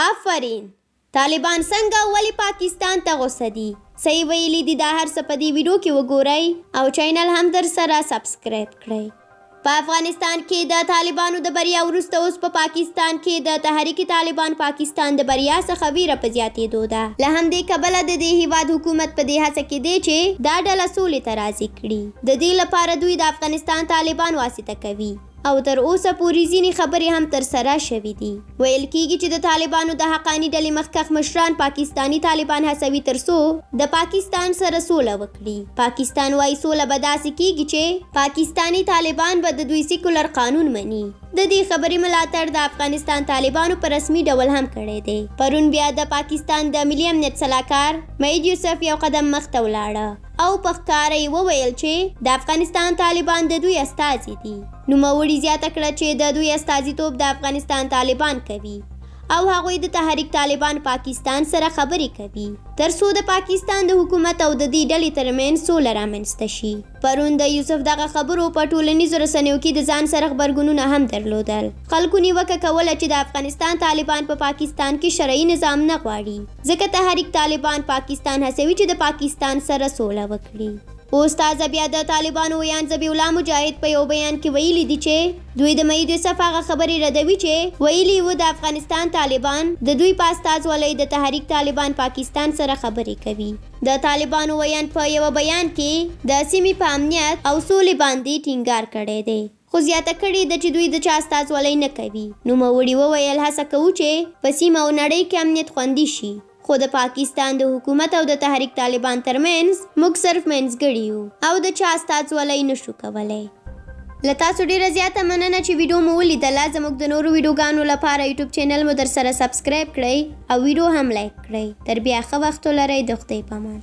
آفرین. طالبان څنګه ولې پاکستان ته غوسه دي؟ صحیح ویلي دي، دا هر څه په دې ویډیو کې وګورئ او چینل هم در سره سبسکرایب کړئ. په افغانستان کې د طالبانو د بریا وروسته اوس په پاکستان کې د تحریک طالبان پاکستان د بریا څخه ویره په زیاتېدو ده. له همدې کبله د دې هیواد حکومت په دې هڅه کې دی چې دا ډله سولې ته راضي کړي. د دې لپاره دوی د افغانستان طالبان واسطه کوي او تر اوسه پورې ځینې خبرې هم تر سره شوې دي. ویل کېږي چې د طالبانو د حقاني ډلې مخکښ مشران پاکستانی طالبان هڅوي ترڅو د پاکستان سره سوله وکړي. پاکستان وايي سوله به داسې کېږي چې پاکستانی طالبان به د دوی سیکولر قانون مني. د دې خبرې ملاتړ د افغانستان طالبانو په رسمي ډول هم کړی دی. پرون بیا د پاکستان د ملي امنیت سلاکار مهید یوسف یو قدم مخته ولاړه او په ښکاره یې وویل چې د افغانستان طالبان د دوی استازي دي. نوموړي زیاته کړه چې د دوی استازیتوب د افغانستان طالبان کوي او هغوی د تحریک طالبان پاکستان سره خبرې کوي ترڅو د پاکستان د حکومت او د دې ډلې ترمنځ سوله رامنځته شي. پرون د یوسف دغه خبرو په ټولنیزو رسنیو کې د ځان سره غبرګونونه هم درلودل. خلکو نیوکه کوله چې د افغانستان طالبان په پاکستان کې شرعي نظام نه غواړي ځکه تحریک طالبان پاکستان هڅوي چې د پاکستان سره سوله وکړي. اوس تازه بیا د طالبانو ویان ذبیح الله مجاهد په یو بیان کې ویلي دي چې دوی د مهید یوسف هغه خبرې ردوي چې ویلي و د افغانستان طالبان د دوی په استازولۍ د تحریک طالبان پاکستان سره خبرې کوي. د طالبانو ویان په یو بیان کې د سیمې په امنیت او سولې باندې ټینګار کړی دی خو زیاته کړې ده چې دوی د چا استازولۍ نه کوي. نوموړي وویل هڅه کوو چې په سیمه او نړۍ کې امنیت خوندي شي خو د پاکستان د حکومت او د تحریک طالبان ترمنځ موږ صرف منځګړي یو او د چا استازولۍ نشو کولی. له تاسو ډېره زیاته مننه چې ویډیو مو ولیدله. زموږ د نورو ویډیوګانو لپاره یوټیوب چینل مو در سره سبسکرایب کړئ او ویډیو هم لایک کړئ. تر بیا ښه وخت ولرئ. د خدای په امان.